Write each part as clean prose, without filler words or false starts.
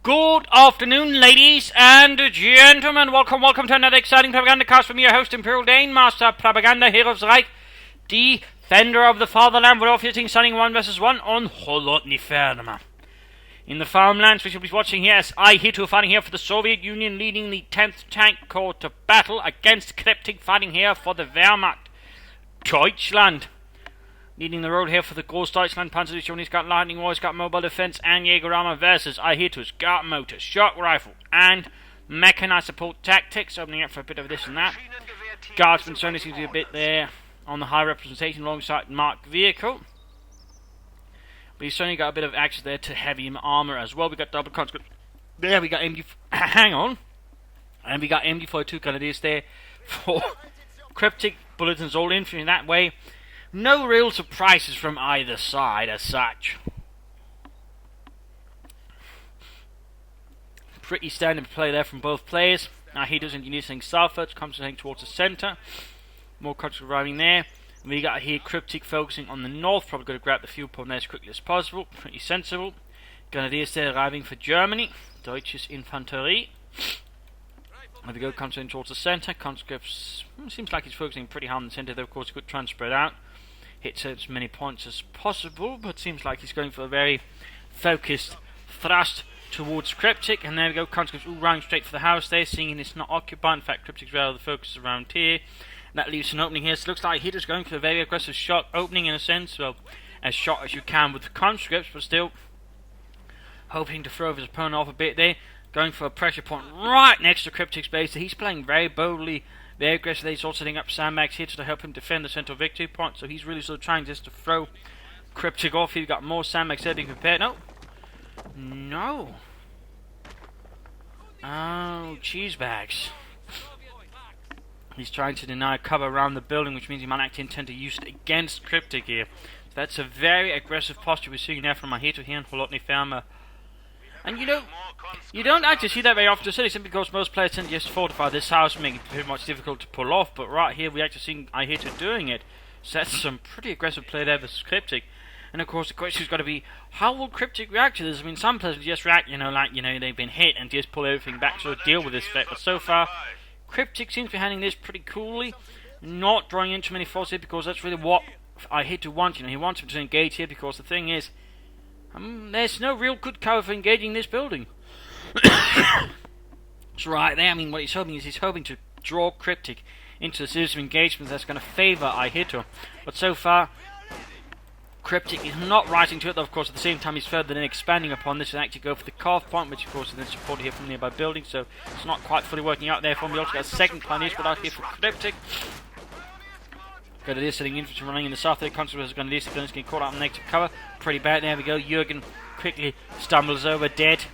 Good afternoon, ladies and gentlemen. Welcome to another exciting Propagandacast from your host, Imperial Dane, Master Propaganda, Hero of the Reich, Defender of the Fatherland. We're off hitting starting 1 vs 1 on Holotny Ferma. In the farmlands, we shall be watching here as Ihitto fighting here for the Soviet Union, leading the 10th Tank Corps to battle against Kryptic, fighting here for the Wehrmacht. Deutschland leading the road here for the Großdeutschland Panzerdivision. He's got Lightning War, he's got Mobile Defense and Jägerarmor versus Ihitto's got Motor, Shock Rifle and Mechanized Support Tactics, opening up for a bit of this and that. Guardsman certainly seems to be a bit there on the high representation alongside Marked Vehicle. But he's certainly got a bit of access there to heavy armor as well. We got double conscript there, we got MD hang on. And we got MD42 grenadiers there for Kryptic, bulletins all infantry that way. No real surprises from either side as such. Pretty standard play there from both players. Now he does engineer things southwards, comes towards the centre. More countries arriving there. We got here Kryptic focusing on the north, probably going to grab the fuel point there as quickly as possible. Pretty sensible. Grenadiers there arriving for Germany. Deutsches Infanterie. There we go, comes in towards the centre. Conscripts, seems like he's focusing pretty hard on the centre, though of course he could try and spread out. Hits as many points as possible, but seems like he's going for a very focused thrust towards Kryptic. And there we go, conscripts all running straight for the house there, seeing it's not occupied. In fact, Kryptic's rather the focus around here. That leaves an opening here, so it looks like Ihitto's going for a very aggressive shot opening in a sense, well, as shot as you can with the conscripts, but still hoping to throw his opponent off a bit there. Going for a pressure point right next to Kryptic's base. So he's playing very boldly, very aggressively. He's also setting up sandbags here to help him defend the central victory point. So he's really sort of trying just to throw Kryptic off. He's got more sandbags there being prepared. No. Oh, cheese bags. He's trying to deny cover around the building, which means he might actually intend to use it against Kryptic here. So that's a very aggressive posture we're seeing there from Ihitto here in Holotny Ferma. And you don't actually see that very often, simply because most players tend to just fortify this house, making it pretty much difficult to pull off. But right here, we actually see Ihitto doing it. So that's some pretty aggressive play there versus Kryptic. And of course, the question's got to be, how will Kryptic react to this? I mean, some players will just react, they've been hit and just pull everything back, so deal with this threat. But so far, Kryptic seems to be handling this pretty coolly, not drawing in too many forces here, because that's really what Ihitto wants. He wants him to engage here, because the thing is, there's no real good cover for engaging this building. So right there, what he's hoping is he's hoping to draw Kryptic into a series of engagements that's going to favour Ihitto. But so far, Kryptic is not rising to it, though of course at the same time he's further then expanding upon this and actually go for the CoH point, which of course is then supported here from nearby buildings, so it's not quite fully working out there for him. We also got a second pioneer spread out here for Kryptic. Grenadiers sitting infantry running in the south there. Conscripts Grenadiers getting caught out in negative cover. Pretty bad. There we go. Jürgen quickly stumbles over, dead.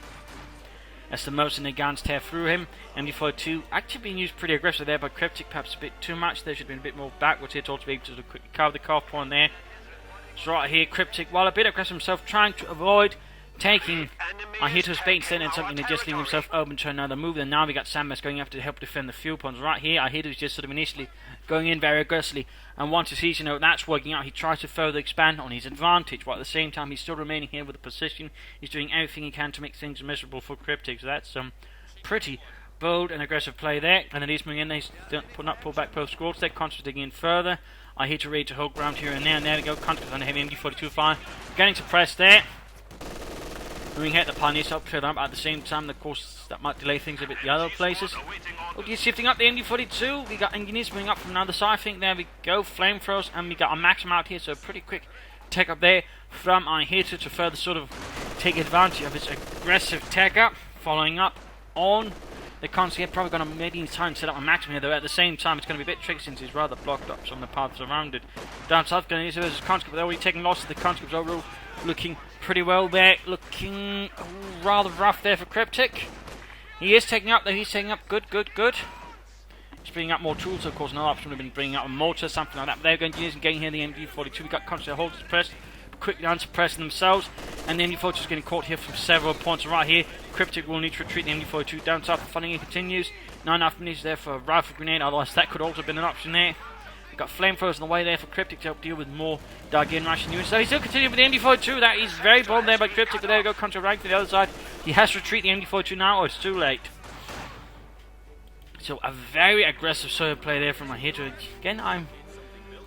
As the mercenary guns tear through him. MD42 actually being used pretty aggressively there by Kryptic, perhaps a bit too much. There should have been a bit more backwards here to be able to quickly cover the CoH point there. So right here, Kryptic, while a bit aggressive himself, trying to avoid taking Ihitto's bait instead and something and just leaving himself open to another move. And now we got sandbags going after to help defend the fuel points. Right here, Ihitto's just sort of initially going in very aggressively, and once he sees that's working out, he tries to further expand on his advantage, while at the same time he's still remaining here with the position. He's doing everything he can to make things miserable for Kryptic. So that's some pretty bold and aggressive play there. And then he's moving in there, he's pull back both squads there, concentrating in further. Ihitto ready to hold ground here and there, and there we go, contact on the heavy MD42 fire, getting suppressed there. Moving here, the pioneers help clear them up at the same time. Of course, that might delay things a bit the other places. Okay, shifting up the MD42. We got engineers moving up from the other side. I think there we go, flamethrowers, and we got a maximum out here. So pretty quick tech up there from Ihitto to further sort of take advantage of his aggressive tech up. Following up on the conscript, probably going to maybe try and set up a maximum here, though at the same time it's going to be a bit tricky since he's rather blocked up on the paths around it. Down south, Grenadiers versus conscript. They're already taking losses. The conscripts overall looking pretty well there, looking rather rough there for Kryptic. He is taking up, though, he's taking up good. He's bringing up more tools, so of course another option would have been bringing up a mortar, something like that, but they're going to use and getting here the MD42. We got constant hold suppressed, quickly unsuppressing themselves, and the MD42 is getting caught here from several points. Right here, Kryptic will need to retreat the MD42 down south. The funding continues. 9.5 minutes there for a rifle grenade, otherwise that could also have been an option there. Got flamethrowers on the way there for Kryptic to help deal with more Dargin Russian units. So he's still continuing with the MD-42. That is very bold there by Kryptic, but there we go, contra rank to the other side. He has to retreat the MD-42 now, or it's too late. So a very aggressive solo play there from Ihitto. Again, I'm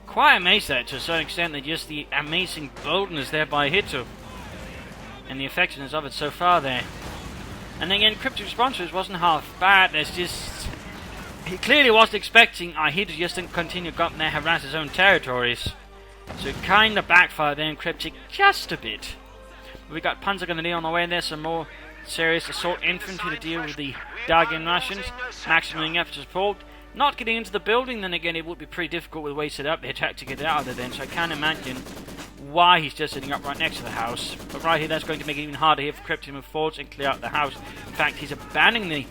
quite amazed at it to a certain extent, that just the amazing boldness there by Ihitto. And the effectiveness of it so far there. And again, Kryptic's response wasn't half bad. There's just... He clearly wasn't expecting Ihitto just to continue to there harass his own territories. So it kind of backfired there in Kryptic just a bit. But we got Panzergrenadier on the way there, some more serious assault infantry to deal with the Dargin Russians. Maximum effort to support. Not getting into the building, then again it would be pretty difficult with the way set up. They attack to get out of there then, so I can't imagine why he's just sitting up right next to the house. But right here, that's going to make it even harder here for Kryptic to move forwards and clear out the house. In fact, he's abandoning the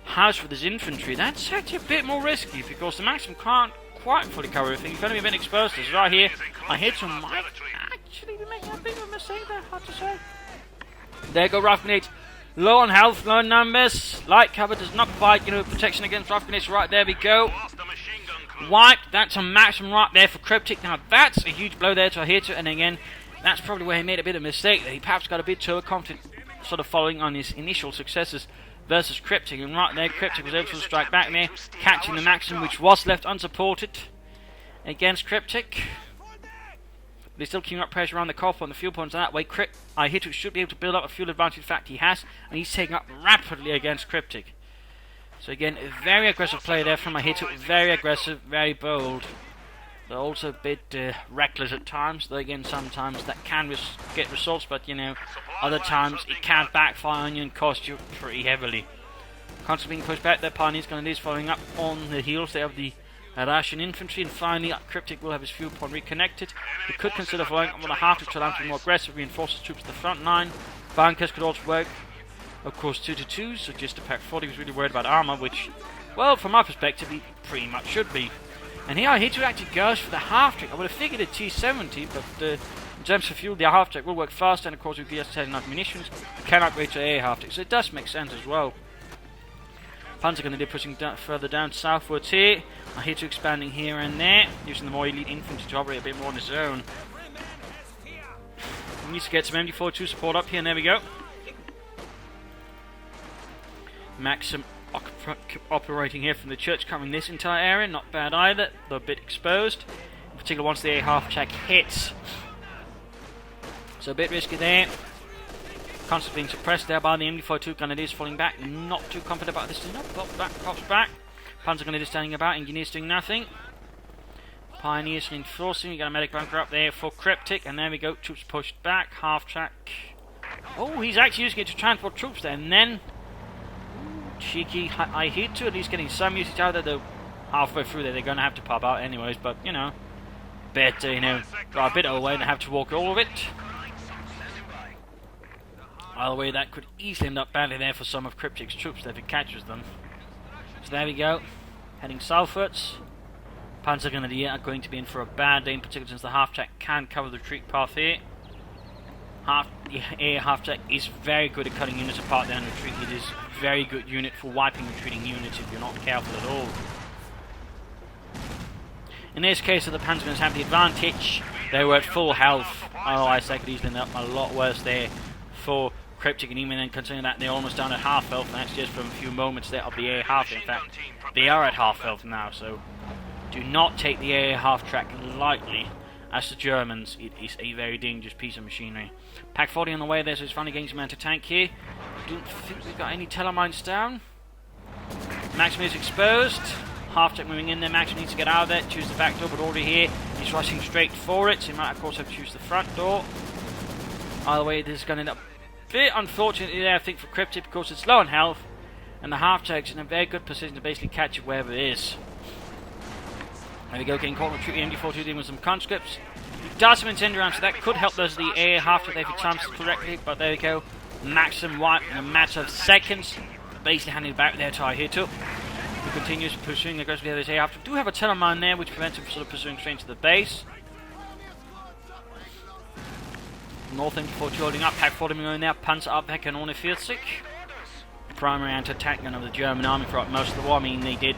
house with his infantry. That's actually a bit more risky, because the Maxim can't quite fully cover everything. He's going to be a bit exposed to this. Right here, Ihitto might actually be making a bit of a mistake there, hard to say. There go rough grenades. Low on health, low on numbers. Light cover does not provide, protection against rough grenades. Right, there we go. Wiped. That's a maximum right there for Kryptic. Now that's a huge blow there to Ihitto, and again, that's probably where he made a bit of a mistake. He perhaps got a bit too overconfident, sort of following on his initial successes versus Kryptic, and right there, Kryptic was able to strike back there, catching the Maxim, which was left unsupported against Kryptic. They're still keeping up pressure around the copper and the fuel points, and that way Ihitto should be able to build up a fuel advantage. In fact, he has, and he's taking up rapidly against Kryptic. So again, a very aggressive play there from Ihitto, very aggressive, very bold. They're also a bit reckless at times, though again, sometimes that can get results, but other times it can backfire on you and cost you pretty heavily. Constantly being pushed back there, Pioneer's going to do following up on the heels there of the Russian infantry, and finally Kryptic will have his fuel point reconnected. He could consider following up on a half to allow him to be more aggressive, reinforce his troops to the front line. Bunkers could also work, of course, 2-2, so just a pack 40 was really worried about armor, which, well, from my perspective, he pretty much should be. And here Ihitto actually goes for the half-track. I would have figured a T-70, but in terms of fuel, the half-track will work faster, and of course, if he just has enough munitions, he can upgrade to a half-track, so it does make sense as well. Panzergrenadier pushing further down southwards here. Ihitto expanding here and there, using the more elite infantry to operate a bit more on his own. He needs to get some MD-42 support up here, and there we go. Maxim operating here from the church, covering this entire area, not bad either, though a bit exposed, in particular once the half-track hits. So a bit risky there. Constantly being suppressed there by the MD-42. Grenadiers falling back, not too confident about this. No, pops back. Panzergrenadier standing about, Engineers doing nothing. Pioneers reinforcing. We got a medic bunker up there for Kryptic, and there we go. Troops pushed back, half-track. Oh, he's actually using it to transport troops there, and then cheeky Ihitto, at least getting some usage out of there, though halfway through there they're going to have to pop out anyways, but better, got a bit of a way and have to walk all of it. By the way, that could easily end up badly there for some of Kryptic's troops if it catches them. So there we go, heading southwards. Panzergrenadier are going to be in for a bad day, in particular since the half-track can cover the retreat path here. The air half-track is very good at cutting units apart there and retreat. It is a very good unit for wiping retreating units if you're not careful at all. In this case, the Panzergrenadiers have the advantage. They were at full health, otherwise they could easily end up a lot worse there for Kryptic, and even then considering that they're almost down at half health, and that's just from a few moments there of the air half. In fact, they are at half health now, so do not take the air half track lightly. As the Germans, it is a very dangerous piece of machinery. Pack 40 on the way there, so it's finally getting some anti-tank here. Don't think we've got any telemines down. Maxim is exposed. Half-track moving in there. Maxim needs to get out of there, choose the back door, but already here, he's rushing straight for it, so he might of course have to choose the front door. Either way, this is going to end up a bit unfortunately there, I think, for Kryptic, because it's low on health, and the half-track's in a very good position to basically catch it wherever it is. There we go, getting caught on the MD-42 dealing with some conscripts. He does some incendiary rounds, so that could help those the air half-track if he times it correctly, but there we go. Maxim wipe in a matter of seconds, basically handing it back there to Ihitto, who continues pursuing aggressively this air half-track. Do have a telemine there, which prevents him from sort of pursuing straight to the base. North MD-42 holding up, Pack 40 going there, Panzer Abwehr and ohne 40. Primary anti-tank gun of the German army throughout most of the war. I mean, they did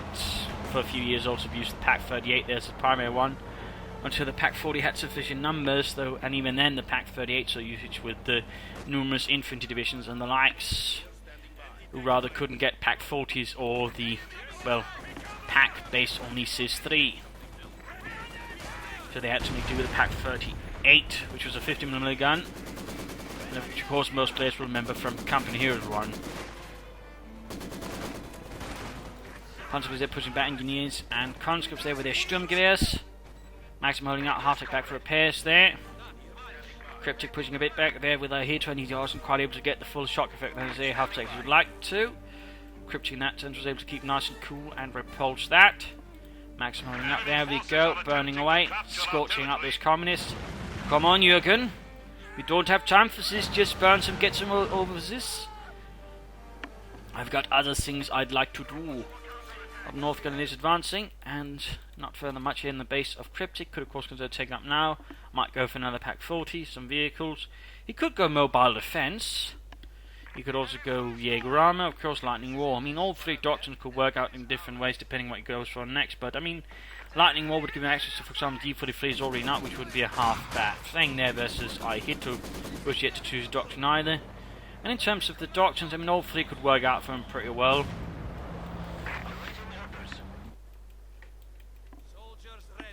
for a few years also used the Pak-38 there as the primary one, until the Pak-40 had sufficient numbers, though, and even then the Pak-38 saw usage with the numerous infantry divisions and the likes, who rather couldn't get Pak-40s or the, well, Pak based on the CIS-3. So they had to make do with the Pak-38, which was a 50mm gun, and which of course most players will remember from Company Heroes 1. Panzergrenadiers there pushing back engineers and conscripts there with their Sturmgewehrs. Maxim holding out, half-tech back for repairs there. Kryptic pushing a bit back there with Ihitto, and he wasn't quite able to get the full shock effect that his half-tech would like to. Kryptic in that sense was able to keep nice and cool and repulse that. Maxim holding up, there we go, burning away, scorching up those communists. Come on, Jürgen, we don't have time for this, just burn some, get some over this. I've got other things I'd like to do. Up north, Grenadiers advancing, and not further much here in the base of Kryptic. Could of course consider taking up now. Might go for another Pak-40, some vehicles. He could go mobile defense. He could also go Jaeger armor, of course Lightning War. I mean, all three doctrines could work out in different ways depending what he goes for next. But I mean, Lightning War would give him access to, for example, D-43 is already not, which would be a half bad thing there versus Ihitto, who was yet to choose doctrine either. And in terms of the doctrines, I mean, all three could work out for him pretty well.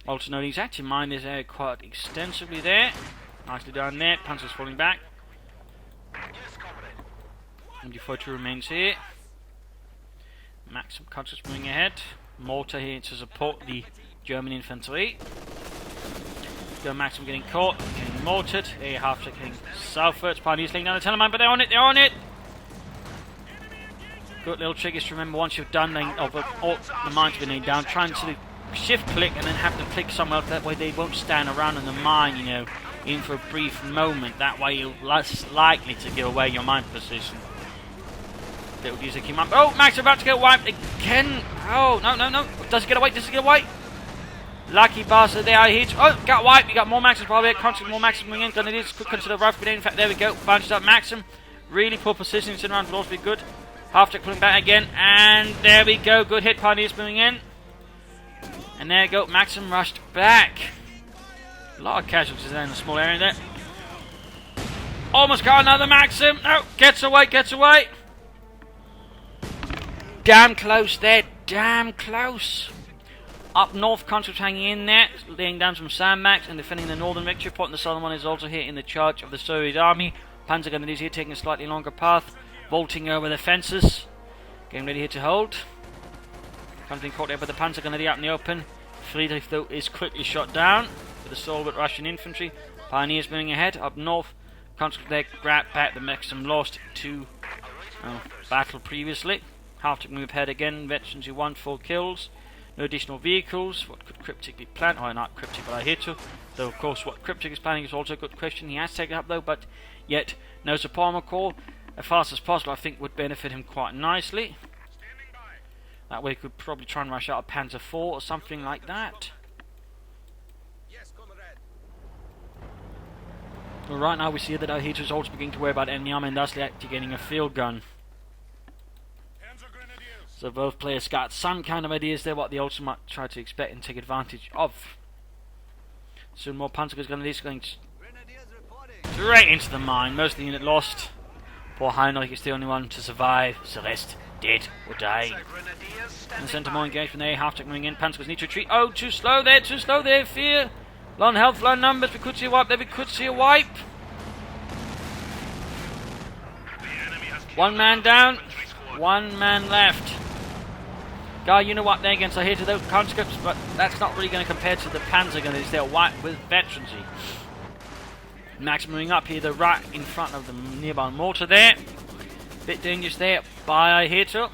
Also note he's actually mined this area quite extensively there. Nicely done there. Panzer's falling back. MG42 remains here. Maxim Conscious moving ahead. Mortar here to support the German infantry. Go Maxim getting caught, getting mortared. A half getting southwards. Pioneers laying down the tunnel mine, but they're on it, they're on it! Good little trick is to remember once you've done all the mines have been laid down, try and sort of shift click and then have them click somewhere else, that way they won't stand around in the mine, you know, even for a brief moment. That way you're less likely to give away your mine position. Little user came up. Oh, Max about to get wiped again. Oh, no. Does he get away? Does he get away? Lucky bastard there. Oh, got wiped. You got more Maxim probably. Constantly more Maxim coming in. Grenadiers could consider rough grenade. In fact, there we go. Bunched up Maxim. Really poor positioning. Sitting around would also be good. Half-tech pulling back again. And there we go. Good hit. Pioneers moving in. And there you go, Maxim rushed back. A lot of casualties there in the small area there. Almost got another Maxim. No, gets away. Damn close there, damn close. Up north, conscripts hanging in there, laying down some sandbags and defending the northern victory point. The southern one is also here in the charge of the Soviet army. Panzergrenadiers here taking a slightly longer path, vaulting over the fences, getting ready here to hold. Something caught there by the Panzergrenadier out in the open. Friedrich, though, is quickly shot down with the stalwart Russian infantry. Pioneers moving ahead. Up north, conscripts there grabbed back the Maxim lost to battle previously. Half-tech move ahead again. Veterans who won 4 kills. No additional vehicles. What could Kryptic be planning? Oh, not Kryptic, but Ihitto. Though, of course, what Kryptic is planning is also a good question. He has taken up, though, but yet no support armor corps. As fast as possible, I think, would benefit him quite nicely. That way he could probably try and rush out a Panzer IV or something like that. Well, right now we see that Ihitto is also beginning to worry about enemy armor and thusly actually getting a field gun. So both players got some kind of ideas there what they also might try to expect and take advantage of. Soon more Panzergrenadiers going straight into the mine. Most of the unit lost. Poor Heinrich is the only one to survive. The rest dead or dying. And center more engagement there. Half-tech moving in. Panzers need to retreat. Oh, too slow there. Fear. Low on health, low on numbers. We could see a wipe there. One man down. One man left. Guy, you know what? They're against Ihitto, though, conscripts, but that's not really going to compare to the Panzergrenadiers. They're white with veterancy. Max moving up here, the right in front of the nearby mortar there. Bit dangerous there by Ihitto.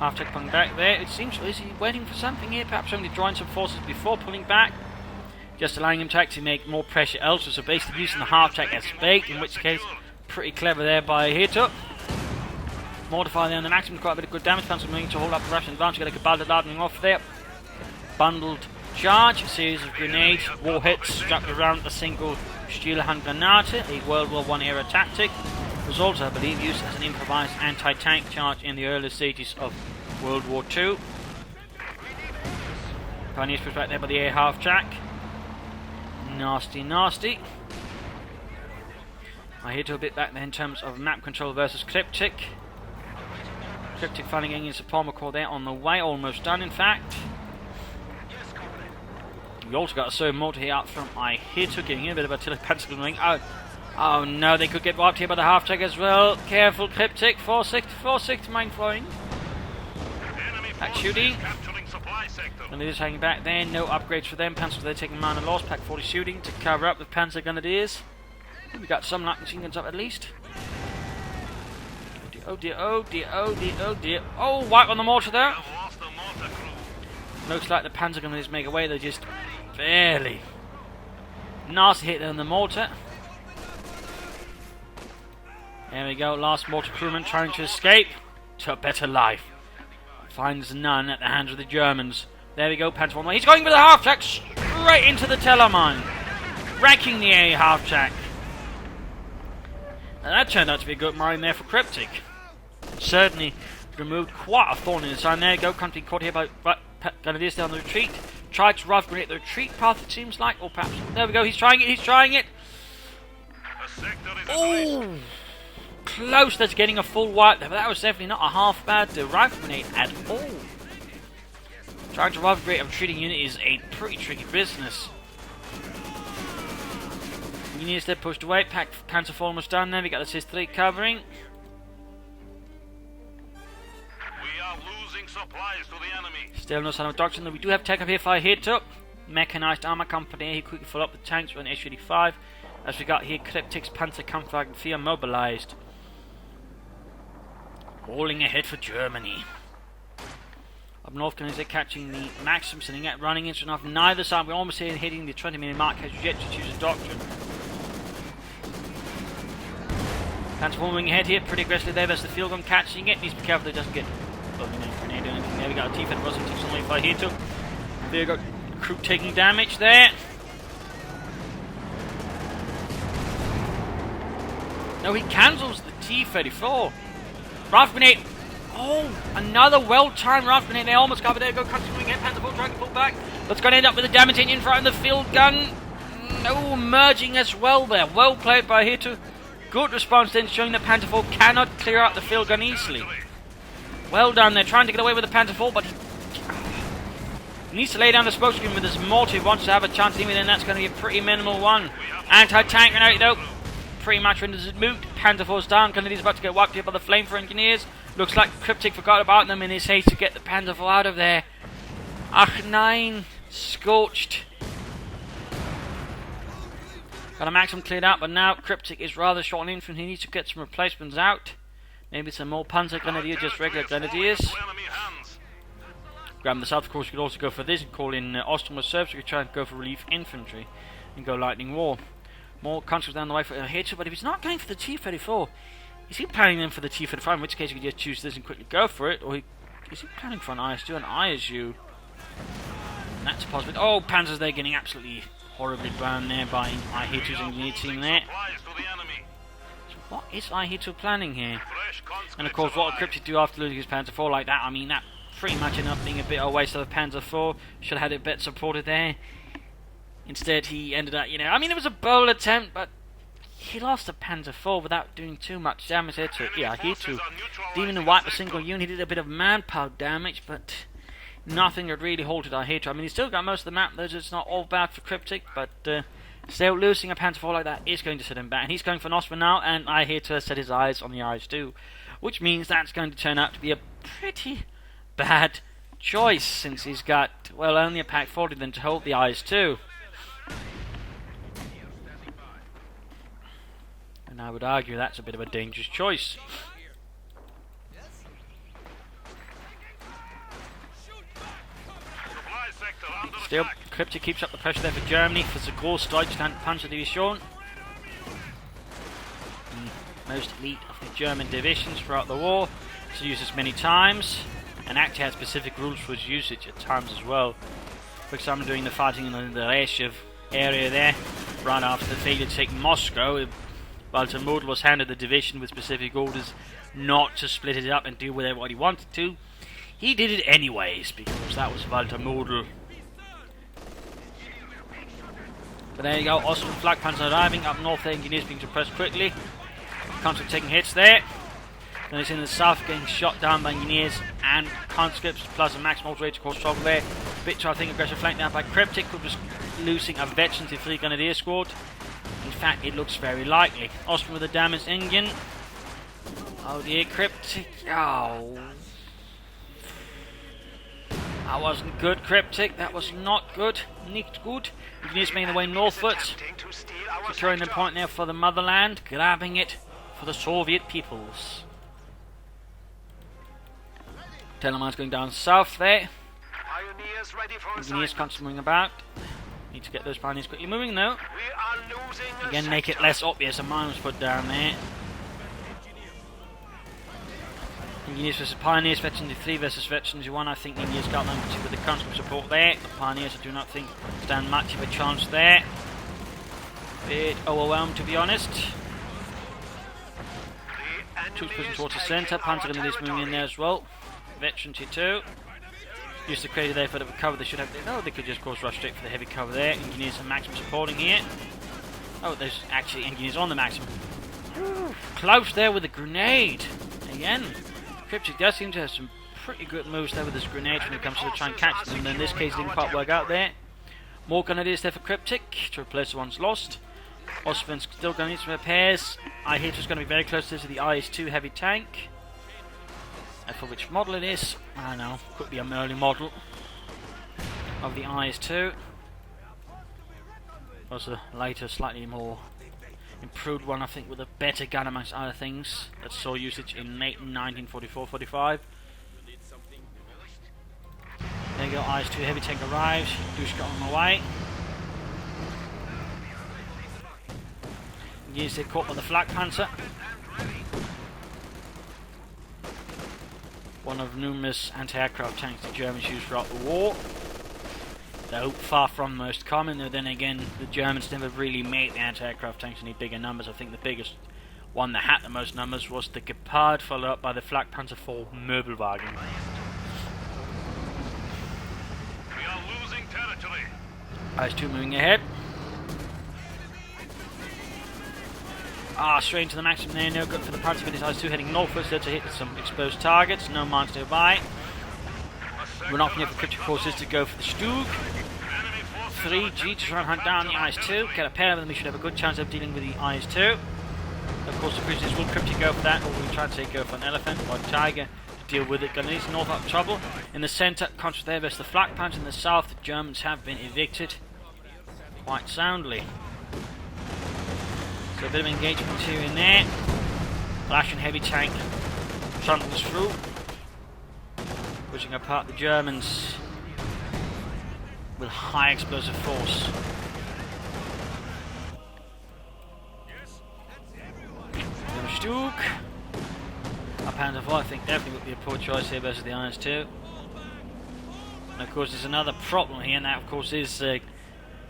Half-tech pulling back there. It seems, is he waiting for something here? Perhaps only drawing some forces before pulling back. Just allowing him to actually make more pressure elsewhere. So basically using the half-tech as bait, in which case, pretty clever there by Ihitto. Mortify there on the Maxim, quite a bit of good damage. Panzer moving to hold up the Russian advance. Get a Gabalda lading off there. Bundled charge, a series of grenades, warheads strapped around a single Stielhandgranate, a World War I era tactic. Was also, I believe, used as an improvised anti-tank charge in the early stages of World War II. Pioneers pushed back there by the air half-track. Nasty, nasty. Ihitto a bit back there in terms of map control versus Kryptic. Kryptic finally getting his Palmer core there on the way, almost done in fact. We also got a serve mortar here out from Ihitto, getting in a bit of artillery pencil ring. Oh no, they could get wiped here by the half-track as well. Careful, Kryptic. 460 mine flying. Back shooting. And they're just hanging back there. No upgrades for them. Panzers, they're taking minor loss. Pack 40 shooting to cover up the Panzer Grenadiers. We got some light machine guns up at least. Oh dear, oh dear, oh dear, oh dear. Oh, wipe on the mortar there. Looks like the Panzer Grenadiers make away. They're just barely. Nasty hit there on the mortar. There we go. Last mortar crewman trying to escape to a better life. Finds none at the hands of the Germans. There we go, Panzer 1. He's going for the half-track straight into the Tellermine. Wrecking the air half-track. Now that turned out to be a good mine there for Kryptic. Certainly removed quite a thorn in the side. There we go, country caught here by Grenadiers down the retreat. Tried to rough grenade the retreat path, it seems like. Or perhaps, there we go, he's trying it. Oh! Close to getting a full wipe there, but that was definitely not a half bad rifle grenade at all. Trying to rough grenade a retreating unit is a pretty tricky business. Units there pushed away, Panzer 4 almost done there, we got the CIS-3 covering. We are losing supplies to the enemy. Still no sign of doctrine, though we do have tech up here for Ihitto. Mechanized armor company, he quickly followed up the tanks with an H-85. As we got here, Kryptic's Panzerkampfwagen 4 mobilized. Rolling ahead for Germany. Up north, they're catching the Maxim, sitting at running into enough. Neither side, we're almost here hitting the 20-minute mark. Has yet to choose a doctrine. Panzer moving ahead here, pretty aggressively there. There's the field gun catching it. Needs to be careful that it doesn't get grenade or anything. There we got a T-Fed Russell takes on the way for Ihitto. There we got crew taking damage there. No, he cancels the T-34. Rifle grenade. Oh, another well-timed rifle grenade. They almost covered there. Go country moving ahead. Panzer 4 trying to pull back. That's going to end up with a damage in front of the field gun. No, merging as well there. Well played by Ihitto. Good response then, showing that Panzer 4 cannot clear out the field gun easily. Well done. They're trying to get away with the Panzer 4, but he needs to lay down the smoke screen with his mortar if he wants to have a chance. Even then, that's going to be a pretty minimal one. Anti-tank grenade though. Pretty much renders it moot. Panzer 4's down. Grenadiers about to get wiped here by the flamethrower engineers. Looks like Kryptic forgot about them in his haste to get the Panzer 4 out of there. Ach 9 scorched. Got a Maxim cleared out, but now Kryptic is rather short on infantry. He needs to get some replacements out. Maybe some more Panzer Grenadiers, just regular Grenadiers. Grab the south, of course, you could also go for this and call in Ostrom Reserves. You could try and go for relief infantry and go lightning war. More countries down the way for Ihitto, but if he's not going for the T-34, is he planning then for the T-35, in which case you could just choose this and quickly go for it, or is he planning for an IS-2 and ISU? And that's a possibility. Oh, Panzers, they're getting absolutely horribly burned there by Ihitto's engineer team there. So what is Ihitto planning here? And of course, what will Kryptic do after losing his Panzer 4 like that? I mean, that pretty much ended up being a bit of a waste of a Panzer 4. Should have had it better supported there. Instead, he ended up, I mean, it was a bold attempt, but he lost a Panzer 4 without doing too much damage there to Ihitto. Didn't even wipe a single unit. He did a bit of manpower damage, but nothing that really halted Ihitto. I mean, he's still got most of the map, though, so it's not all bad for Kryptic, but still losing a Panzer 4 like that is going to set him back. And he's going for Nostra now, and Ihitto has set his eyes on the IS-2, which means that's going to turn out to be a pretty bad choice, since he's got, well, only a Pack 40 then to hold the IS-2. And I would argue that's a bit of a dangerous choice. Still, Kryptic keeps up the pressure there for Germany, for the Großdeutschland Panzerdivision. Most elite of the German divisions throughout the war. It's used this many times, and actually has specific rules for its usage at times as well. For example, during the fighting in the Reshev area there, right after the failure to take Moscow, Walter Model was handed the division with specific orders not to split it up and deal with it what he wanted to. He did it anyways, because that was Walter Model. But there you go, Austrian Flak Panzer arriving up north there, engineers being suppressed quickly. Conscripts taking hits there. Then it's in the south getting shot down by engineers and conscripts, plus a maximum rage to cause trouble there. Bit I think aggressive flank now by Kryptic, who was losing a veteran to 3 Grenadier squad. In fact, it looks very likely. Austrian with a damaged engine. Oh dear, Kryptic. Oh. That wasn't good, Kryptic. That was not good. Not good. Engineers making their way northwards. Securing the point there for the motherland. Grabbing it for the Soviet peoples. Telemark's going down south there. Engineers constantly moving about. Need to get those pioneers quickly moving though. Again, make it less obvious. A mine was put down there. Engineers versus Pioneers, Veterans 3 versus Veterans 1. I think the Engineers got them with the constant support there. The Pioneers I do not think stand much of a chance there. Bit overwhelmed to be honest. Troops pushing towards the centre. Panzer Grenadiers moving in there as well. Veterans 2. Use the crater there for the cover. They should have. Oh, they could just course rush straight for the heavy cover there. Engineers are maximum supporting here. Oh, there's actually engineers on the maximum. Ooh, close there with a grenade. Again. Kryptic does seem to have some pretty good moves there with his grenades when it comes to try and catch them, and in this case it didn't quite work out there. More grenadiers there for Kryptic to replace the ones lost. Austrian's still going to need some repairs. Ihitto's going to be very close to the IS-2 heavy tank. And for which model it is, I don't know, could be an early model of the IS-2. Was a later, slightly more improved one, I think, with a better gun amongst other things that saw usage in late 1944-45. There you go, IS-2 heavy tank arrives. Dushka on the way. Yes, they're caught by the Flak Panzer. One of numerous anti-aircraft tanks the Germans used throughout the war. Though far from most common, though then again the Germans never really made the anti-aircraft tanks any bigger numbers. I think the biggest one that had the most numbers was the Gepard, followed up by the Flak Panzer IV Möbelwagen. We are losing territory. IS-2 moving ahead. Straight into the maximum there, no good for the Panzer Grenadiers. IS-2 heading northwards there to hit some exposed targets, no mines nearby. We're not here for Kryptic forces to go for the Stug. 3G to try and hunt down the IS-2. Get a pair of them, we should have a good chance of dealing with the IS-2. Of course, the question is, will Kryptic go for that, or will we try to say go for an Elephant or a Tiger to deal with it? Grenadiers north up trouble. In the centre, contrast there versus the Flak Panzer. In the south, the Germans have been evicted quite soundly. So a bit of engagement here and there. Russian heavy tank trundles through, pushing apart the Germans with high explosive force. Stug. Our Panzer IV, I think, definitely would be a poor choice here versus the IS-2. And of course, there's another problem here, and that, of course, is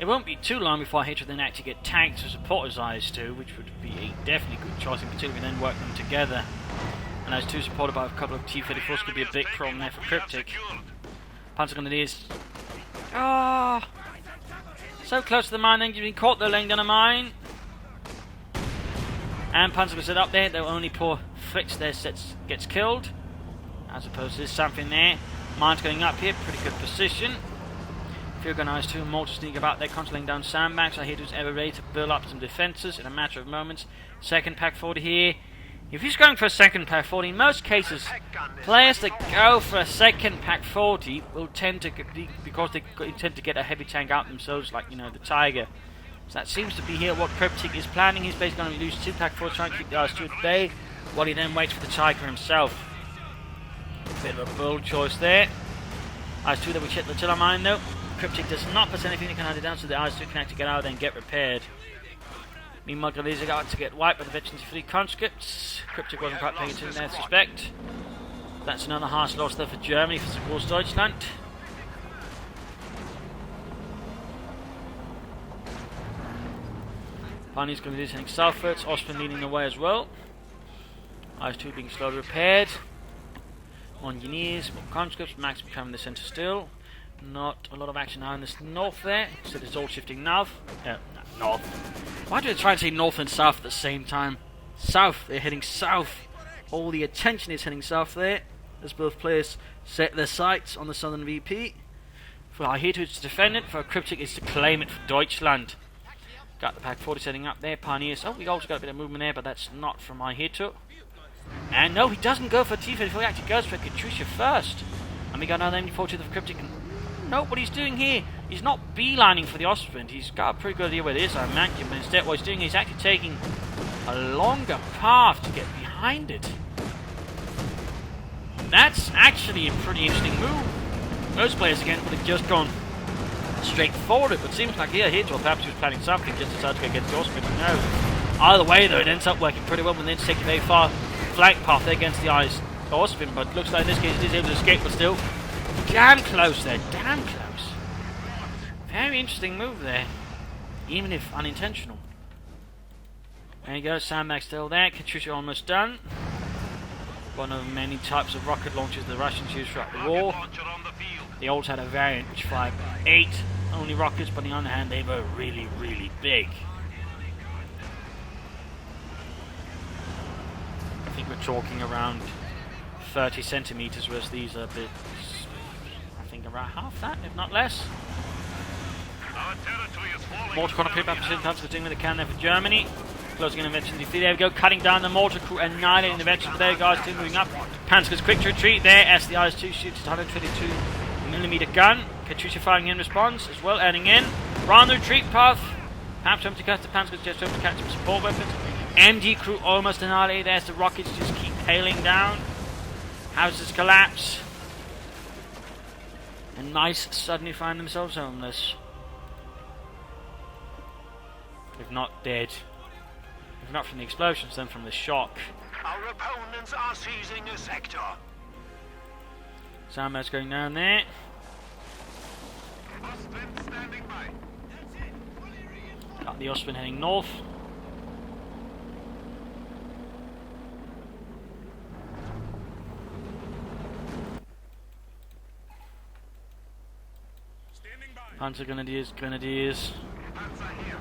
it won't be too long before Ihitto then actually get tanks to support his IS-2, which would be a definitely good choice, in particular if we then work them together. And IS-2 supported by a couple of T-34s could be a big problem there for Kryptic. Panzer Grenadiers. So close to the mine, then you've been caught, they're laying down a mine. And Panzer was set up there, though only poor Fritz there gets killed. As opposed to there's something there. Mine's going up here, pretty good position. Field gun IS-2 and mortar sneak about there, constantly laying down sandbags. Ihitto's ever ready to build up some defences in a matter of moments. Second pack 40 here. If he's going for a second pack 40, in most cases, players that go for a second pack 40 will tend to, because they tend to get a heavy tank out themselves, like, you know, the Tiger. So that seems to be here what Kryptic is planning. He's basically going to use 2 pack 4 trying to keep the IS-2 at bay, while he then waits for the Tiger himself. Bit of a bold choice there. IS-2 that we hit the tiller mine though. Kryptic does not possess anything that can hunt it down, so the IS-2 can actually get out there and get repaired. Meanwhile, Grenadiers are about to get wiped by the Veterans 3 conscripts. Kryptic wasn't quite paying attention there, I suspect. That's another harsh loss there for Germany, for Großdeutschland. Pioneers Grenadiers heading southwards, Austrian leading the way as well. IS-2 being slowly repaired. On your knees, more conscripts, Max becoming the centre still. Not a lot of action now in this north there, so it's all shifting north. North. Why do they try and say north and south at the same time? South, they're heading south. All the attention is heading south there, as both players set their sights on the southern VP. For Ihitto to defend it, for Kryptic is to claim it for Deutschland. Got the Pack 40 setting up there, Pioneers. Oh, we also got a bit of movement there, but that's not from Ihitto. And no, he doesn't go for T-34, he actually goes for Katusha first. And we got another MD-42 for Kryptic. And no, what he's doing here, he's not beelining for the Ostwind. He's got a pretty good idea where it is, I imagine, but instead what he's doing is actually taking a longer path to get behind it. That's actually a pretty interesting move. Most players, again, would have just gone straight forward, but it seems like here, or perhaps he was planning something, just decided to go against the Ostwind. No. Either way, though, it ends up working pretty well, and then taking a very far flank path there against the Ostwind, but looks like in this case it is able to escape, but still damn close there, damn close. Very interesting move there, even if unintentional. There you go, Sandbag still there, Katusha almost done. One of many types of rocket launchers the Russians used throughout the war. They also had a variant which fired 8 only rockets, but on the other hand they were really, really big. I think we're talking around 30 centimeters, whereas these are a bit, I think around half that, if not less. Mortar corner creep up to the doing what they can there for Germany. Closing in eventually. There we go, cutting down the mortar crew, annihilating the veterans there, guys. Still moving up. Panzer's quick to retreat there as the IS-2 shoots his 122mm gun. Katusha firing in response as well, adding in. Round the retreat path. Perhaps home to catch the Panzer's just home to catch some support weapons. MG crew almost annihilated as the rockets just keep hailing down. Houses collapse. And mice suddenly find themselves homeless. If not dead. If not from the explosions, then from the shock. Our opponents are seizing a sector. Sandbag's going down there. Ostwind standing by. Got the Ostwind heading north. Panzer Grenadiers. Panzer here.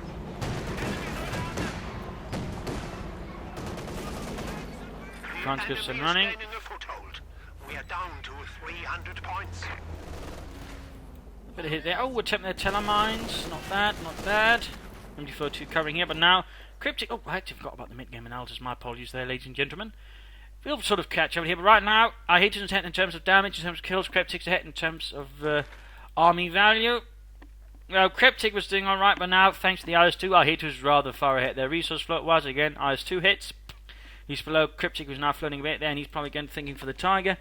Conscripts and running. We are down to 300 points. A bit of hit there. Oh, we're attempting their telemines. Not bad, not bad. MD-42 covering here, but now Kryptic. Oh, I actually forgot about the mid-game analysis. My apologies there, ladies and gentlemen. We'll sort of catch over here, but right now, Ihitto's ahead in terms of damage, in terms of kills. Kryptic's ahead in terms of army value. Well, Kryptic was doing alright, but now, thanks to the IS-2, Ihitto's rather far ahead. Their resource float-wise, again, IS-2 hits. He's below Kryptic, who's now floating a bit there, and he's probably again thinking for the Tiger.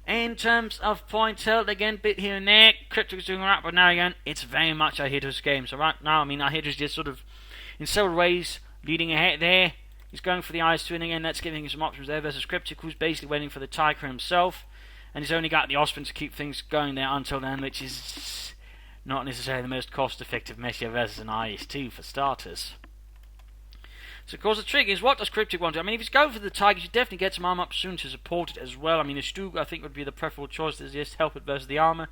In terms of points held, again, bit here and there. Kryptic's doing alright, but now again, it's very much Ihitto's game. So right now, I mean, Ihitto's just sort of, in several ways, leading ahead there. He's going for the IS-2, and again, that's giving him some options there versus Kryptic, who's basically waiting for the Tiger himself. And he's only got the Ostwind to keep things going there until then, which is not necessarily the most cost-effective measure versus an IS-2 for starters. So of course the trick is, what does Kryptic want to do? I mean, if he's going for the Tiger, you should definitely get some armor up soon to support it as well. I mean, a Stug I think would be the preferable choice to just help it versus the armor.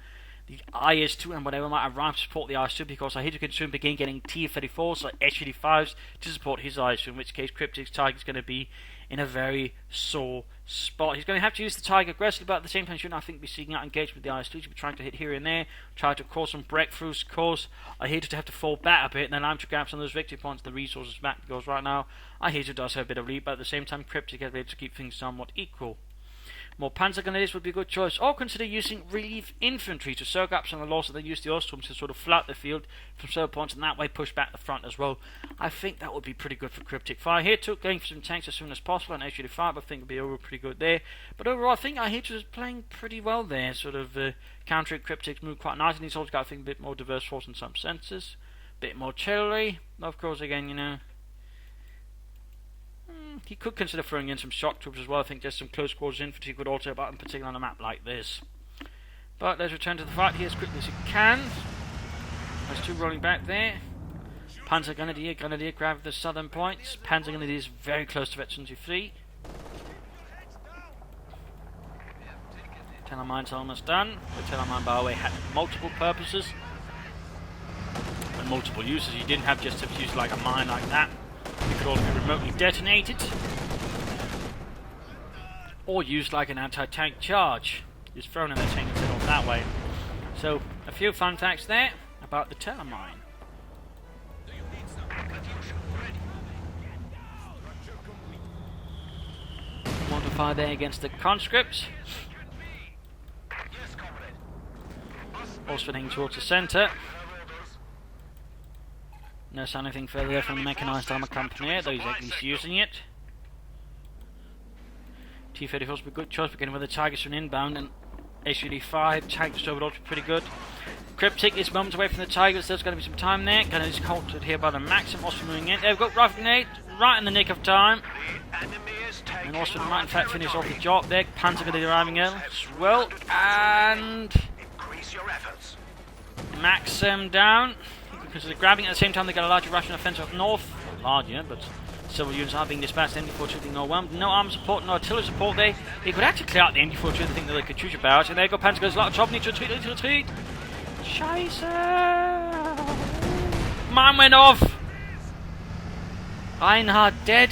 The IS-2 and whatever might arrive to support the IS-2, because Ihitto can soon begin getting T-34s, so S-35s, to support his IS-2, in which case Kryptic's Tiger is going to be in a very sore spot. He's going to have to use the Tiger aggressively, but at the same time shouldn't, I think, be seeking out engagement with the IS-2. He'll be trying to hit here and there, try to cause some breakthroughs, cause Ihitto to have to fall back a bit, and then I'm to grab some of those victory points, the resources back, because right now Ihitto does have a bit of lead, but at the same time Kryptic has been able to keep things somewhat equal. More Panzer Grenadiers would be a good choice, or consider using relief infantry to soak up some of the loss that they use the Oststorms to sort of flood the field from several points and that way push back the front as well. I think that would be pretty good for Kryptic. Fire here too, going for some tanks as soon as possible, and S-35 I think would be over pretty good there. But overall I think Ihitto is playing pretty well there, sort of countering Kryptic's move quite nicely. He's also got, I think, a bit more diverse force in some senses, a bit more artillery. Of course, again, you know, he could consider throwing in some shock troops as well. I think just some close quarters infantry could also help out, in particular on a map like this. But let's return to the fight here as quickly as we can. There's two rolling back there. Panzer Grenadier grab the southern points. Panzer Grenadier is very close to Veterans 3. Telemine's almost done. The Telemine, by the way, had multiple purposes and multiple uses. You didn't have just to use like a mine like that. It could also be remotely detonated or used like an anti-tank charge. Just thrown in the tank and set off that way. So, a few fun facts there about the Telemine. One to fire there against the conscripts. Also heading towards the centre. No sign anything further there from the mechanised armour company, though he's at least using it. T-34 would be a good choice for getting with the Tigers from inbound, and HUD-5 tank just overall to be pretty good. Kryptic is moments away from the Tigers, there's going to be some time there. Gunner is halted here by the Maxim, also moving in. There we've got rifle grenade, right in the nick of time. And also might in fact finish off the job there. Panzer going to be arriving in as well. And Maxim down. Because they're grabbing at the same time, they got a larger Russian offensive up north. Larger, but several units are being dispatched. MD-42 being overwhelmed. No armor support, no artillery support there. They could actually clear out the MD-42 if they think that they could shoot about. And there you go, Panzer goes a lot of trouble. Need to retreat. Scheiße! Mine went off! Reinhard dead.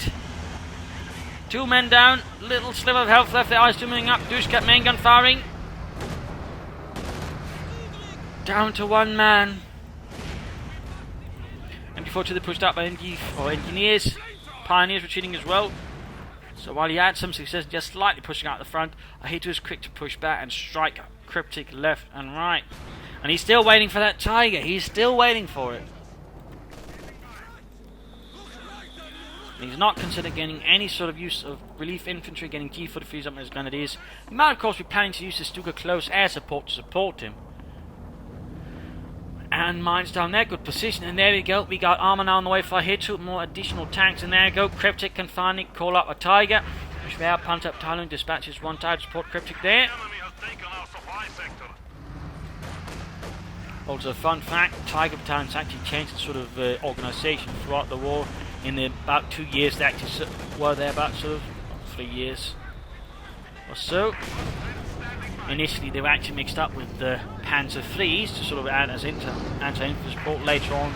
2 men down. Little sliver of health left. Their eyes still moving up. Dushkat main gun firing. Down to 1 man. MD-42 they pushed out by engineers. Pioneers retreating as well. So while he had some success just slightly pushing out the front, Ihitto is quick to push back and strike Kryptic left and right. And he's still waiting for that Tiger. He's still waiting for it. He's not considered getting any sort of use of relief infantry, getting G43s up in his grenadiers. He might of course be planning to use his Stuka close air support to support him. And mines down there, good position, and there we go. We got armor now on the way for Ihitto, more additional tanks, and there we go. Kryptic can finally call up a Tiger. Which we have pumped up Thailand, dispatches 1 Tiger to support Kryptic there. Also, a fun fact, Tiger Battalion's actually changed its sort of organisation throughout the war. In the about 2 years, they actually were there about sort of 3 years or so. Initially, they were actually mixed up with the Panzer IIIs to sort of add as anti-infantry support. Later on,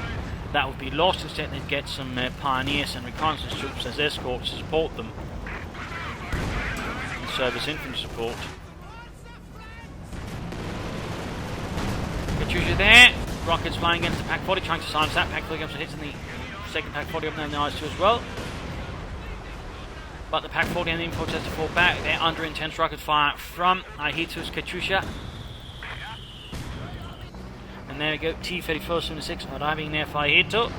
that would be lost. Instead, they'd get some pioneers and reconnaissance troops as escorts to support them. And service infantry support. Katyusha there. Rockets flying against the Pak 40, trying to silence that. Pak 40 comes to hits in the second Pak 40 up there in the eyes too as well. But the Pak 40 and the imports has to fall back. They're under intense rocket fire from Ihitto's Katyusha. And there we go, T-34 76 arriving there for Ihitto.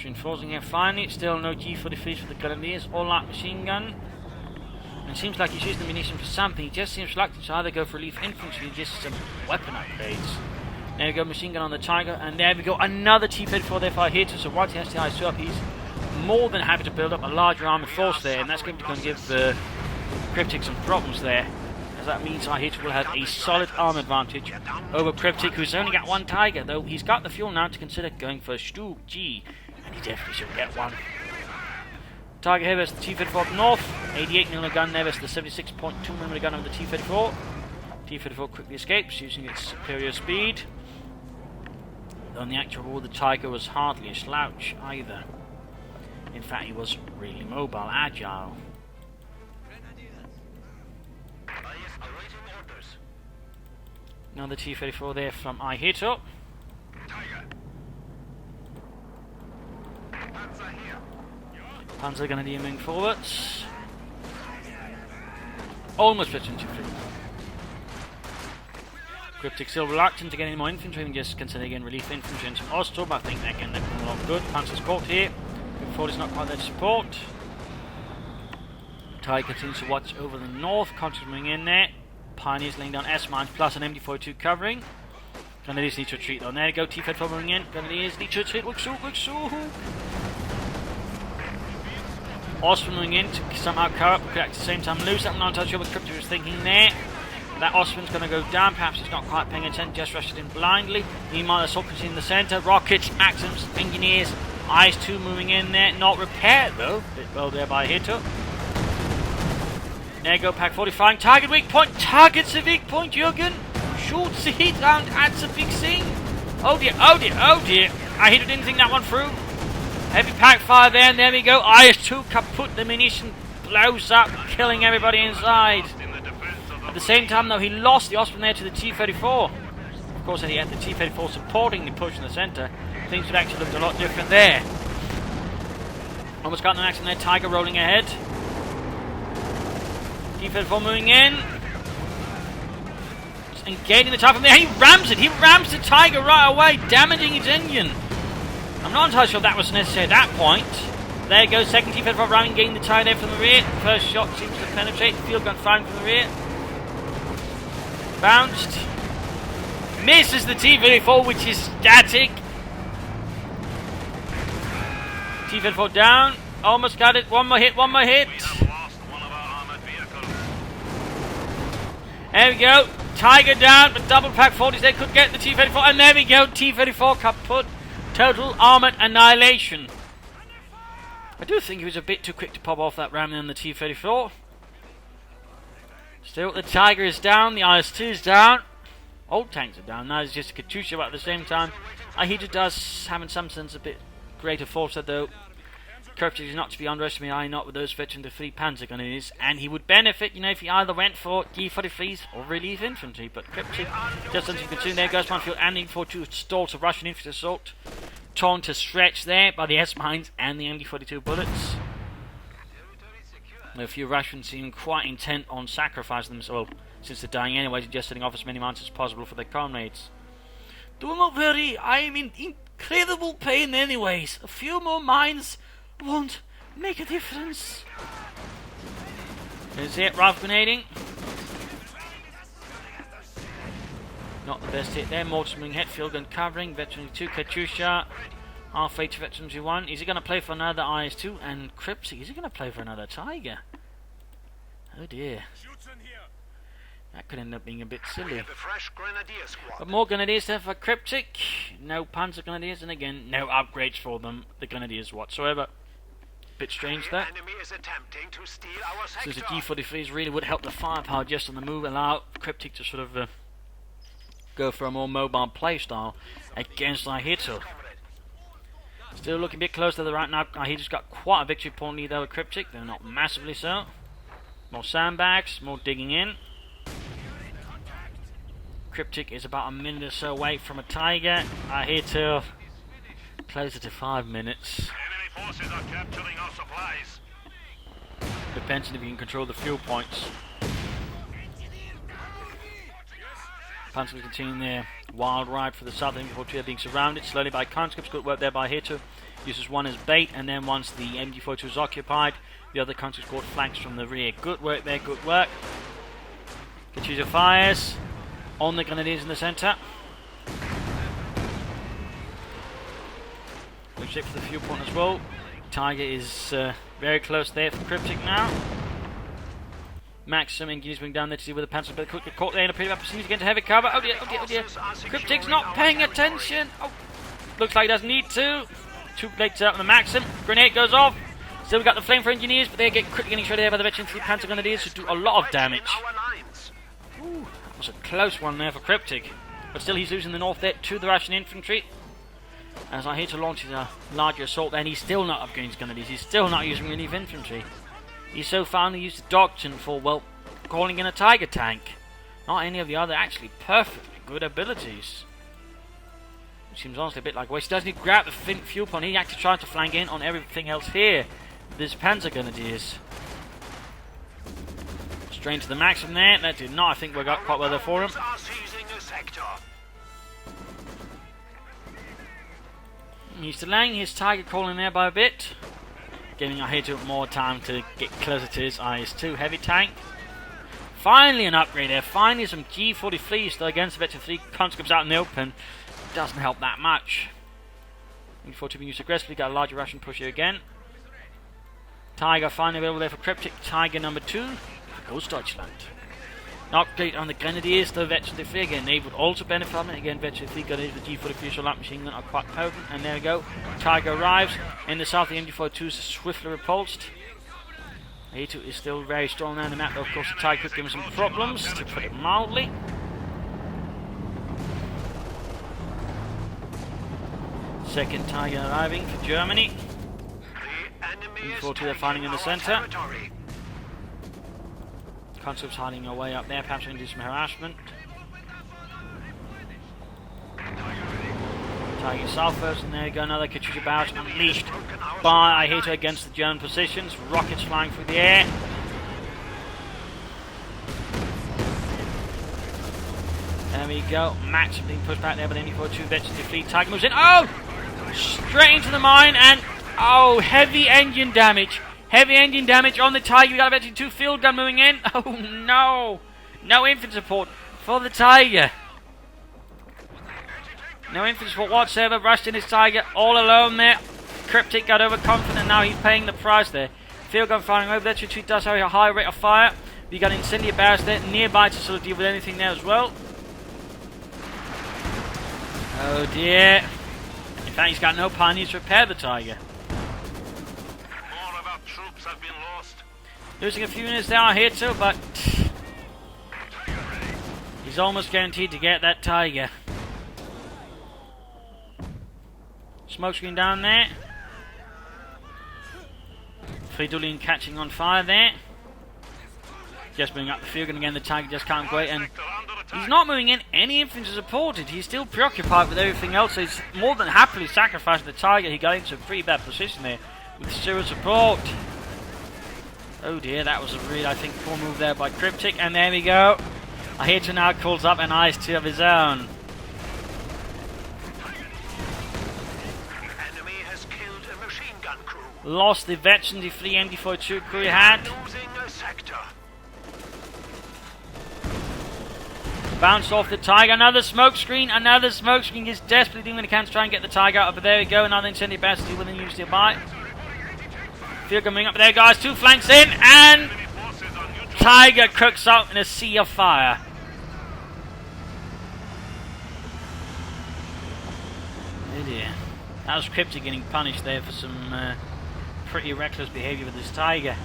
Reinforcing here finally. Still no G43s for the Grenadiers or light machine gun. And it seems like he's using the munition for something. He just seems reluctant to either go for relief infantry or just some weapon upgrades. There we go, machine gun on the Tiger, and there we go, another T-34 there for Ihitto. So once he has the ISO up, he's more than happy to build up a larger armoured force there, and that's going to give the Kryptic some problems there, as that means Ihitto will have a solid arm advantage over Kryptic, who's only got 1 Tiger, though he's got the fuel now to consider going for Stug G, and he definitely should get one. Tiger here is the T-34 up north, 88mm gun there is the 76.2mm gun of the T-34. T-34 quickly escapes using its superior speed. On the actual war, the Tiger was hardly a slouch either. In fact, he was really mobile, agile. Another T-34 there from Ihitto. Panzer Grenadier moving forwards. Almost split into 3. Kryptic still reluctant to get any more infantry and just consider again relief infantry and some Ostro, but I think they're going to come along good. Panzer's caught here. Before is not quite there to support. Tiger continues to watch over the north, continuing in there. Pioneers laying down S-mines plus an MD-42 covering. Grenadiers need to retreat though. There you go, T-34 moving in. Grenadiers need to retreat. Look so. Ostro moving in to somehow cover up, could at the same time lose that. I'm not sure what Kryptic was thinking there. That Ostman's going to go down, perhaps he's not quite paying attention, just rushed in blindly. Meanwhile, assault continues in the centre. Rockets, Maxims, Engineers IS-2 moving in there, not repaired though. Bit well there by Ihitto. There go Pack 45, target weak point, targets a weak point, Jürgen. Shoots the heat round, adds a big scene. Oh dear, oh dear, oh dear. Ihitto didn't think that one through. Heavy Pack fire there, and there we go. IS-2 kaput, the munition blows up, killing everybody inside. At the same time though, he lost the Osprey there to the T-34. Of course, he had the T-34 supporting the push in the centre. Things would actually look a lot different there. Almost got an accident there. Tiger rolling ahead. T-34 moving in. Just engaging the top from there. He rams it. He rams the Tiger right away, damaging his engine. I'm not entirely sure that was necessary at that point. There goes second T-34 ramming, getting the Tiger there from the rear. First shot seems to penetrate. Field gun firing from the rear. Bounced. Misses the T-34, which is static. T-34 down. Almost got it. One more hit, one more hit. There we go. Tiger down, but double Pack 40s there could get the T-34. And there we go. T-34 kaput. Total armoured annihilation. I do think he was a bit too quick to pop off that ramming on the T-34. Still, the Tiger is down. The IS-2 is down. Old tanks are down. Now it's just a Katyusha, but at the same time, Ihitto does have in some sense a bit greater force, though. Kryptic is not to be underestimated, I not with those veteran the 3 Panzer gunners, and he would benefit, you know, if he either went for G43s or relief infantry. But Kryptic just doesn't consume there. Goes Field and the M42 stalls a Russian infantry assault, torn to stretch there by the S-mines and the MD42 bullets. A few Russians seem quite intent on sacrificing themselves, well, since they're dying anyway, just setting off as many mines as possible for their comrades. Do not worry, I am in incredible pain anyways. A few more mines won't make a difference. There's it, rifle grenading. Not the best hit there. Mortar swing hit, field gun covering. Veteran 2, Katyusha. Halfway to Veteran 1. Is he going to play for another IS-2? And Kryptic, is he going to play for another Tiger? Oh dear. That could end up being a bit silly. But more Grenadiers there for Kryptic. No Panzer Grenadiers, and again, no upgrades for them, the Grenadiers whatsoever. Bit strange that. So the G43s really would help the firepower just on the move, allow Kryptic to sort of go for a more mobile playstyle against Ihitto. Still looking a bit close to the right now. Ihitto's got quite a victory point lead over Kryptic, though not massively so. More sandbags, more digging in. Kryptic is about a minute or so away from a Tiger. Ihitto closer to 5 minutes. Enemy forces are capturing our supplies. Depends on if you can control the fuel points. Panzers continuing their wild ride for the south. MG42 being surrounded slowly by conscripts. Good work there by Ihitto. Uses one as bait, and then once the MG42 is occupied, the other conscripts caught flanks from the rear. Good work there, good work. Katyusha fires on the Grenadiers in the centre. Good shape for the fuel point as well. Tiger is very close there for Kryptic now. Maxim and Guinea's moving down there to see where the Panzer but quickly caught there in a pretty bad position against heavy cover. Oh dear, oh dear, oh dear. Kryptic's not paying attention. Oh, looks like he doesn't need to. Too late to out on the Maxim. Grenade goes off. Still we got the flame for engineers, but they get quickly getting shredded there by the veteran 3 Panzer Grenadiers who do a lot of damage. Ooh, that was a close one there for Kryptic. But still he's losing the north there to the Russian infantry. As Ihitto launches a larger assault there, and he's still not upgrading his Grenadiers. He's still not using relief infantry. He's so far only used the doctrine for, well, calling in a Tiger tank. Not any of the other actually perfectly good abilities. Which seems honestly a bit like a waste. Doesn't he grab the fuel point? He actually tries to flank in on everything else here. This Panzer Grenadiers. Strain to the Maxim there. That did not, I think, work out quite well there for him. He's delaying his Tiger calling there by a bit. Giving Ihitto more time to get closer to his IS-2 heavy tank. Finally an upgrade there. Finally some G43s though against the Veteran 3 conscripts out in the open. Doesn't help that much. MG42 being used aggressively. Got a larger Russian push here again. Tiger finally available there for Kryptic. Tiger number 2 goes Deutschland. upgrade on the Grenadiers, the Veteran Defree. Again, they would also benefit from it. Again, Veteran Defree got it with G43 light machine gun are quite potent. And there we go. Tiger arrives. In the south, the MG42 is swiftly repulsed. Ihitto is still very strong now on the map, though of course the Tiger could give him some problems, to put it mildly. Second Tiger arriving for Germany. MG42 they're fighting in the centre. Concepts hiding away up there, perhaps going to do some harassment. Tiger south first, and there you go, another Katyusha barrage unleashed by Ihitto against the German positions. Rockets flying through the air. There we go. Max being pushed back there by the MG42 Veteran Defree. Tiger moves in. Oh! Straight into the mine, and oh, heavy engine damage. Heavy engine damage on the Tiger. We got a Veteran 2 field gun moving in. Oh no! No infantry support for the Tiger. No infantry support whatsoever. Rushed in his Tiger all alone there. Kryptic got overconfident. Now he's paying the price there. Field gun firing over there. Veteran 2 does have a high rate of fire. We got incendiary barrels there nearby to sort of deal with anything there as well. Oh dear. In fact, he's got no pioneers to repair the Tiger. More of our troops have been lost. Losing a few units there, Ihitto, but he's almost guaranteed to get that Tiger. Smoke screen down there. Fridolin catching on fire there. Just bringing up the field, and again the Tiger just can't wait, and he's not moving in any infantry supported. He's still preoccupied with everything else, so he's more than happily sacrificing the Tiger. He got into a pretty bad position there with zero support. Oh dear, that was a really, I think, poor move there by Kryptic, and there we go. Ihitto now calls up an IS-2 of his own. Lost the Veteran Defree MG42 crew he had. Bounced off the Tiger. Another smoke screen. Another smoke screen. He's desperately doing what he can to try and get the Tiger out. But there we go. Another incendiary barrage to within use nearby. Field coming up there, guys. Two flanks in. And Tiger cooks out in a sea of fire. Oh dear. That was Kryptic getting punished there for some pretty reckless behaviour with this Tiger.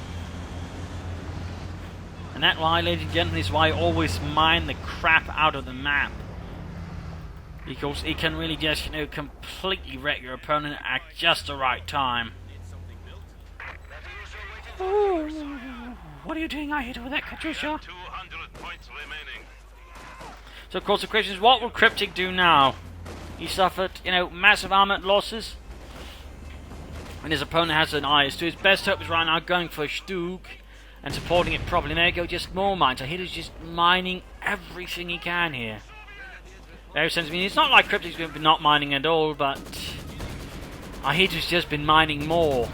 And that's why, ladies and gentlemen, is why I always mine the crap out of the map. Because it can really just, you know, completely wreck your opponent at just the right time. Ooh, what are you doing, Ihitto, with that Katyusha? 200 points remaining. So, of course, the question is, what will Kryptic do now? He suffered, you know, massive armament losses. And his opponent has an IS-2. His best hope is right now going for a Stug and supporting it properly. There you go, just more mines. Ihitto's just mining everything he can here. Very sensitive. I mean, it's not like Kryptic's going to be not mining at all, but Ihitto's just been mining more.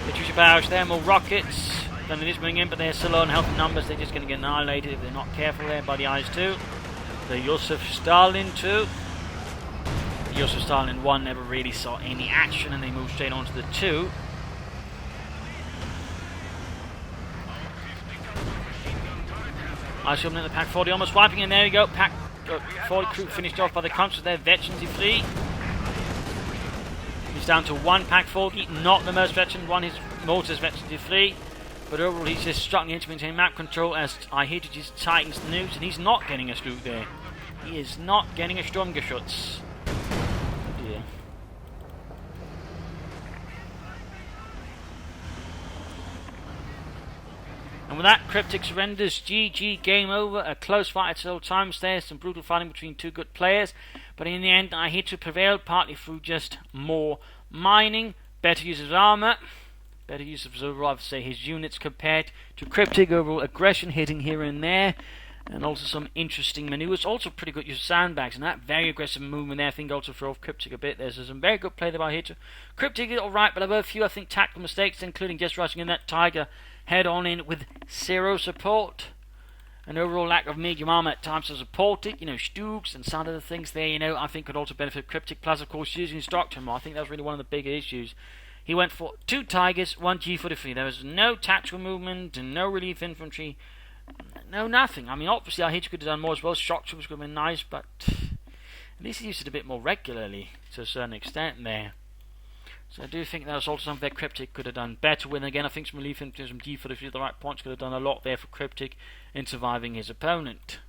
Katyusha barrage there, more rockets than it is moving in, but they're still low on health and numbers. They're just going to get annihilated if they're not careful there by the IS-2. The Joseph Stalin 2. The Joseph Stalin 1 never really saw any action, and they moved straight on to the 2. I showed him in the Pack 40, almost wiping, and there we go. Pack 40 crew finished off by the Consuls there. Veteran Defree. He's down to one Pack 40, not the most veteran one. His mortars Veteran Defree. But overall, he's just struggling to maintain map control as Ihitto just tightens the noose, and he's not getting a Stug there. He is not getting a Sturmgeschütz. Oh dear. And with that, Kryptic surrenders. GG, game over. A close fight at several times there. Some brutal fighting between two good players. But in the end, Ihitto prevailed, partly through just more mining, better use of armour, better use of overall, say, his units compared to Kryptic. Overall aggression, hitting here and there, and also some interesting manoeuvres. Also pretty good use of sandbags, and that very aggressive movement there, I think, also threw off Kryptic a bit. There's some very good play there by Ihitto. Kryptic did alright, but there were a few, I think, tactical mistakes, including just rushing in that Tiger head on in with zero support. An overall lack of medium armour at times to support it, you know, Stugs and some of the things there, you know, I think could also benefit Kryptic. Plus, of course, using his doctrine more. I think that was really one of the bigger issues. He went for 2 Tigers, 1 G43. There was no tactical movement and no relief infantry. No, nothing. I mean, obviously, Ihitto could have done more as well. Shock troopers could have been nice, but at least he used it a bit more regularly to a certain extent there. So I do think there was also something that Kryptic could have done better with. And again, I think some relief into some defense at the right points could have done a lot there for Kryptic in surviving his opponent.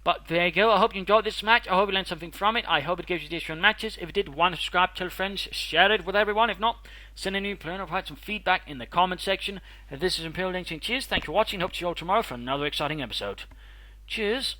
But there you go. I hope you enjoyed this match. I hope you learned something from it. I hope it gives you additional matches. If it did, why not subscribe, tell friends, share it with everyone. If not, send a new player or provide some feedback in the comment section. This is Imperial Link saying cheers. Thank you for watching. Hope to see you all tomorrow for another exciting episode. Cheers.